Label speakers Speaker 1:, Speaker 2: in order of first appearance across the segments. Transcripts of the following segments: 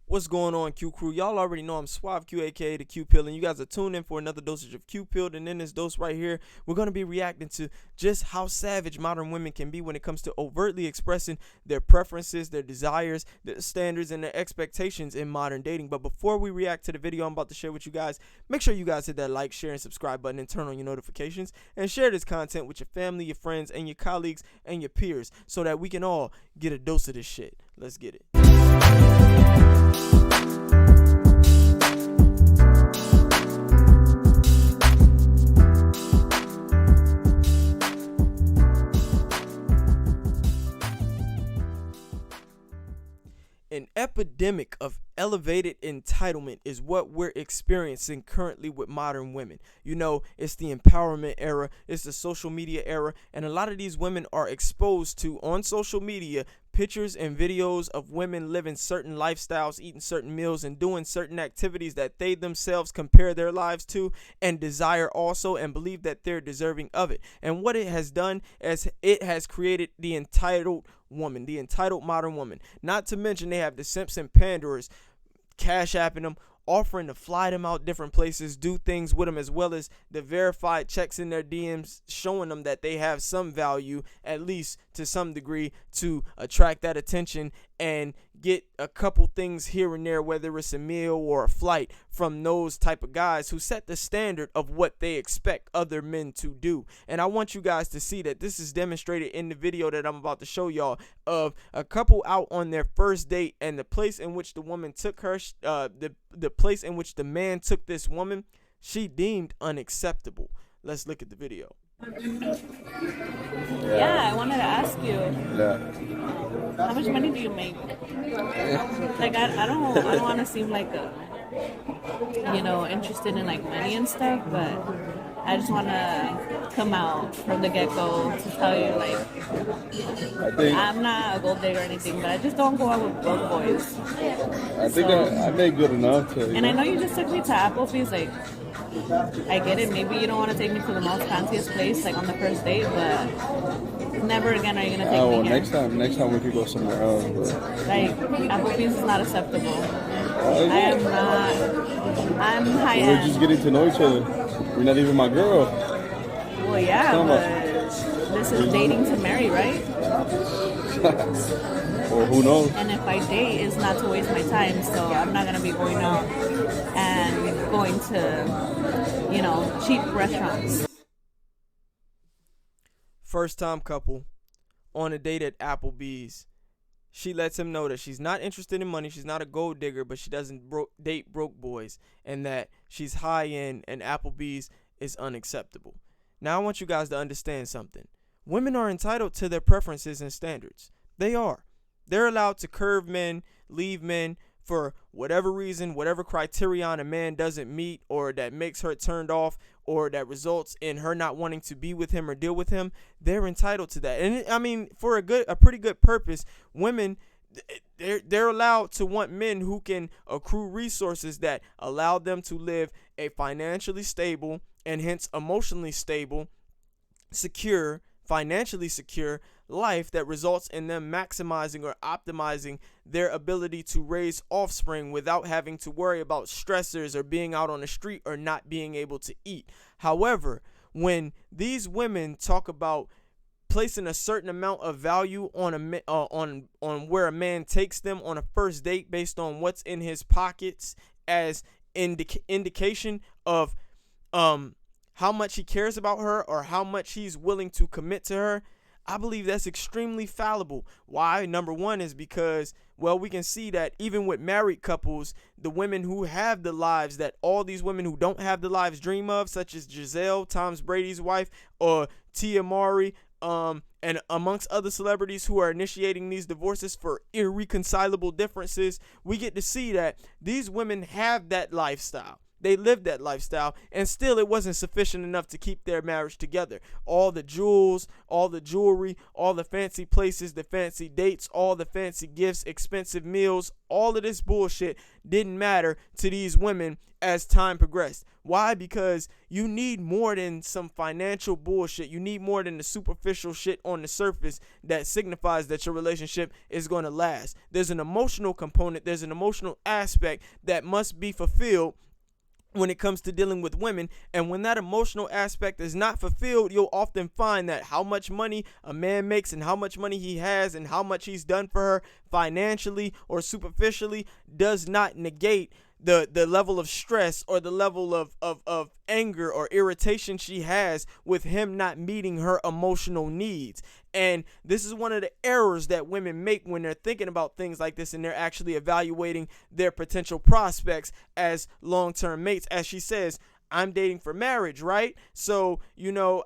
Speaker 1: What's going on, Q Crew? Y'all already know I'm Suave Q, aka the Q Pill, and you guys are tuned in for another dosage of Q Pill. And in this dose right here, we're going to be reacting to just how savage modern women can be when it comes to overtly expressing their preferences, their desires, their standards, and their expectations in modern dating. But before we react to the video I'm about to share with you guys, make sure you guys hit that like, share, and subscribe button and turn on your notifications, and share this content with your family, your friends, and your colleagues, and your peers, so that we can all get a dose of this shit. Let's get it. An epidemic of elevated entitlement is what we're experiencing currently with modern women. You know, it's the empowerment era, it's the social media era, and a lot of these women are exposed to, on social media, pictures and videos of women living certain lifestyles, eating certain meals, and doing certain activities that they themselves compare their lives to and desire also, and believe that they're deserving of it. And what it has done is it has created the entitled woman, the entitled modern woman. Not to mention they have the simps and panders cash apping them, offering to fly them out different places, do things with them, as well as the verified checks in their DMs showing them that they have some value, at least to some degree, to attract that attention and get a couple things here and there, whether it's a meal or a flight, from those type of guys who set the standard of what they expect other men to do. And I want you guys to see that this is demonstrated in the video that I'm about to show y'all, of a couple out on their first date, and the place in which the woman took her, the place in which the man took this woman, she deemed unacceptable. Let's look at the video.
Speaker 2: Yeah, I wanted to ask you.
Speaker 3: Yeah.
Speaker 2: How much money do you make? Like, I don't want to seem like interested in like money and stuff, but I just want to come out from the get-go to tell you, like, I'm not a gold digger or anything, but I just don't go out with broke boys.
Speaker 3: I think I made good enough to.
Speaker 2: And I know you just took me to AppleBee's, like, I get it. Maybe you don't want to take me to the most fanciest place, like on the first date, but never again are you gonna take me here.
Speaker 3: Next time we could go somewhere else. But.
Speaker 2: Like, AppleBee's is not acceptable. I am not. I'm high end.
Speaker 3: We're just getting to know each other. You're not even my girl.
Speaker 2: Well, yeah, but this is dating to marry, right?
Speaker 3: Or who knows?
Speaker 2: And if I date, it's not to waste my time, so I'm not gonna be going out and going to, cheap restaurants.
Speaker 1: First time couple on a date at AppleBee's. She lets him know that she's not interested in money, she's not a gold digger, but she doesn't date broke boys, and that she's high end, and AppleBee's is unacceptable. Now I want you guys to understand something. Women are entitled to their preferences and standards. They are. They're allowed to curve men, leave men for whatever reason, whatever criterion a man doesn't meet, or that makes her turned off, or that results in her not wanting to be with him or deal with him. They're entitled to that. And I mean, for a pretty good purpose, women, they're allowed to want men who can accrue resources that allow them to live a financially stable, and hence emotionally stable, secure, financially secure life that results in them maximizing or optimizing their ability to raise offspring without having to worry about stressors or being out on the street or not being able to eat. However, when these women talk about placing a certain amount of value on on where a man takes them on a first date based on what's in his pockets as indication of how much he cares about her or how much he's willing to commit to her, I believe that's extremely fallible. Why? Number one is because, well, we can see that even with married couples, the women who have the lives that all these women who don't have the lives dream of, such as Giselle, Tom Brady's wife, or Tia Mowry, and amongst other celebrities who are initiating these divorces for irreconcilable differences, we get to see that these women have that lifestyle. They lived that lifestyle, and still it wasn't sufficient enough to keep their marriage together. All the jewels, all the jewelry, all the fancy places, the fancy dates, all the fancy gifts, expensive meals, all of this bullshit didn't matter to these women as time progressed. Why? Because you need more than some financial bullshit. You need more than the superficial shit on the surface that signifies that your relationship is going to last. There's an emotional component. There's an emotional aspect that must be fulfilled when it comes to dealing with women. And when that emotional aspect is not fulfilled, you'll often find that how much money a man makes and how much money he has and how much he's done for her financially or superficially does not negate the level of stress or the level of anger or irritation she has with him not meeting her emotional needs. And this is one of the errors that women make when they're thinking about things like this and they're actually evaluating their potential prospects as long-term mates. As she says, I'm dating for marriage, right? So,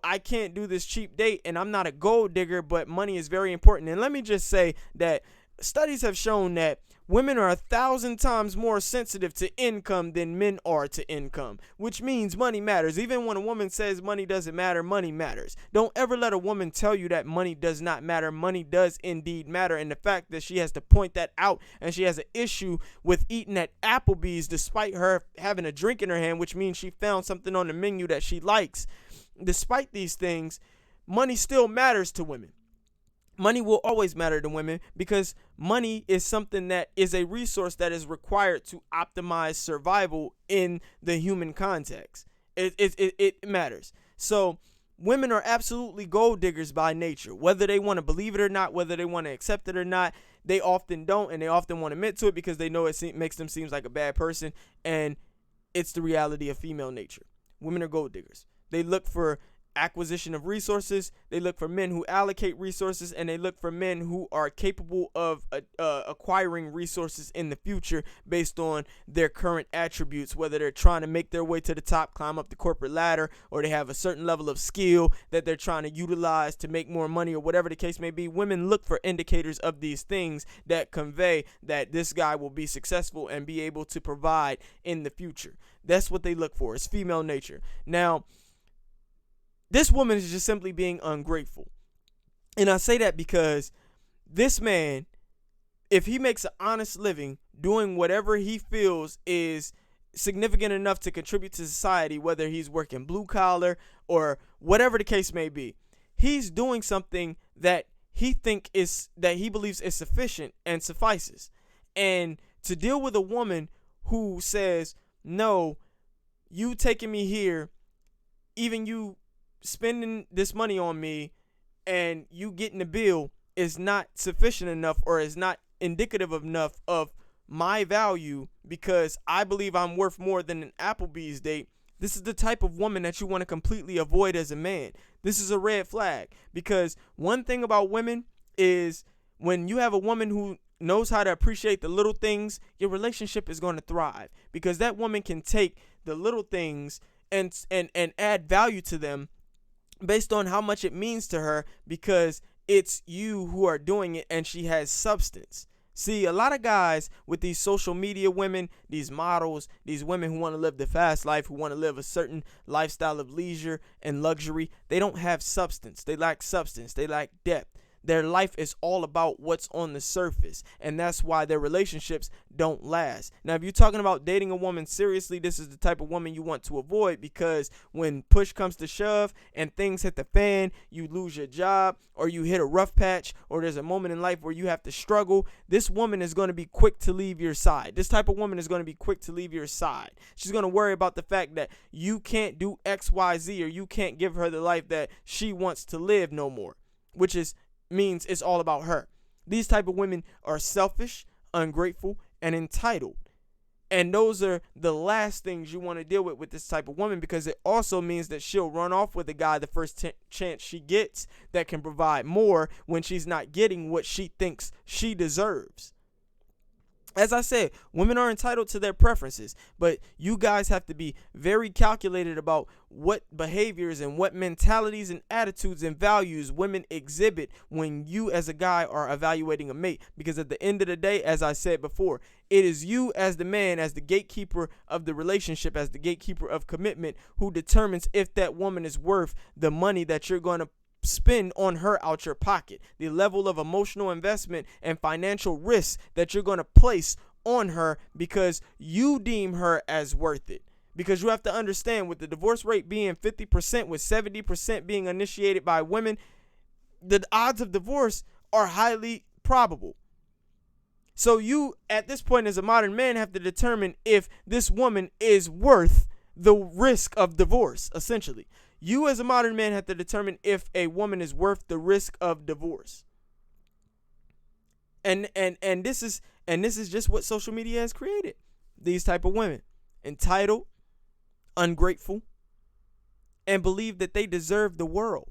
Speaker 1: I can't do this cheap date, and I'm not a gold digger, but money is very important. And let me just say that studies have shown that women are 1,000 times more sensitive to income than men are to income, which means money matters. Even when a woman says money doesn't matter, money matters. Don't ever let a woman tell you that money does not matter. Money does indeed matter. And the fact that she has to point that out and she has an issue with eating at AppleBee's despite her having a drink in her hand, which means she found something on the menu that she likes. Despite these things, money still matters to women. Money will always matter to women because money is something that is a resource that is required to optimize survival in the human context. It matters. So women are absolutely gold diggers by nature. Whether they want to believe it or not, whether they want to accept it or not, they often don't, and they often won't admit to it because they know it makes them seem like a bad person, and it's the reality of female nature. Women are gold diggers. They look for acquisition of resources, they look for men who allocate resources, and they look for men who are capable of acquiring resources in the future based on their current attributes, whether they're trying to make their way to the top, climb up the corporate ladder, or they have a certain level of skill that they're trying to utilize to make more money, or whatever the case may be. Women look for indicators of these things that convey that this guy will be successful and be able to provide in the future. That's what they look for. It's female nature. Now, this woman is just simply being ungrateful. And I say that because this man, if he makes an honest living doing whatever he feels is significant enough to contribute to society, whether he's working blue collar or whatever the case may be, he's doing something that he believes is sufficient and suffices. And to deal with a woman who says, no, you taking me here, even you spending this money on me and you getting the bill is not sufficient enough or is not indicative enough of my value because I believe I'm worth more than an AppleBee's date. This is the type of woman that you want to completely avoid as a man. This is a red flag because one thing about women is when you have a woman who knows how to appreciate the little things, your relationship is going to thrive because that woman can take the little things and add value to them based on how much it means to her because it's you who are doing it and she has substance. See, a lot of guys with these social media women, these models, these women who want to live the fast life, who want to live a certain lifestyle of leisure and luxury, they don't have substance. They lack substance. They lack depth. Their life is all about what's on the surface, and that's why their relationships don't last. Now, if you're talking about dating a woman seriously, this is the type of woman you want to avoid because when push comes to shove and things hit the fan, you lose your job or you hit a rough patch or there's a moment in life where you have to struggle, this woman is going to be quick to leave your side. This type of woman is going to be quick to leave your side. She's going to worry about the fact that you can't do X, Y, Z, or you can't give her the life that she wants to live no more, which means it's all about her. These type of women are selfish, ungrateful, and entitled. And those are the last things you want to deal with this type of woman because it also means that she'll run off with a guy the first chance she gets that can provide more when she's not getting what she thinks she deserves. As I said, women are entitled to their preferences, but you guys have to be very calculated about what behaviors and what mentalities and attitudes and values women exhibit when you as a guy are evaluating a mate. Because at the end of the day, as I said before, it is you as the man, as the gatekeeper of the relationship, as the gatekeeper of commitment, who determines if that woman is worth the money that you're going to spend on her out your pocket, the level of emotional investment and financial risk that you're going to place on her because you deem her as worth it. Because you have to understand, with the divorce rate being 50%, with 70% being initiated by women, the odds of divorce are highly probable. So you, at this point as a modern man, have to determine if this woman is worth the risk of divorce, essentially. You as a modern man have to determine if a woman is worth the risk of divorce. And this is just what social media has created. These type of women, entitled, ungrateful, and believe that they deserve the world,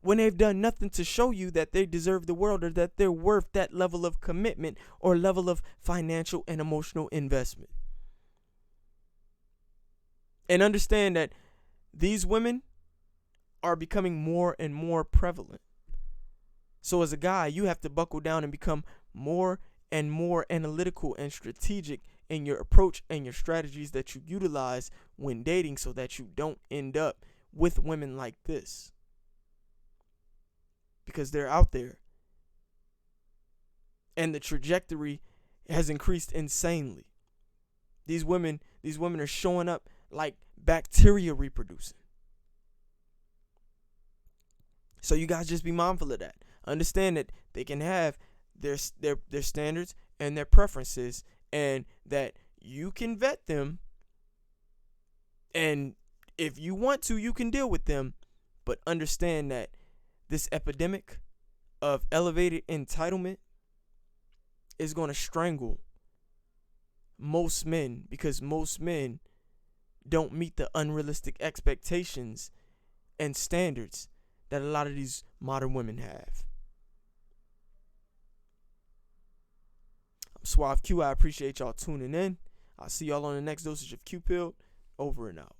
Speaker 1: when they've done nothing to show you that they deserve the world or that they're worth that level of commitment or level of financial and emotional investment. And understand that these women are becoming more and more prevalent. So as a guy, you have to buckle down and become more and more analytical and strategic in your approach and your strategies that you utilize when dating, so that you don't end up with women like this. Because they're out there. And the trajectory has increased insanely. These women are showing up like bacteria reproducing. So you guys just be mindful of that. Understand that they can have their standards and their preferences, and that you can vet them, and if you want to, you can deal with them. But understand that this epidemic of elevated entitlement is going to strangle most men, because most men don't meet the unrealistic expectations and standards that a lot of these modern women have. I'm Suave Q. I appreciate y'all tuning in. I'll see y'all on the next dosage of Q Pill. Over and out.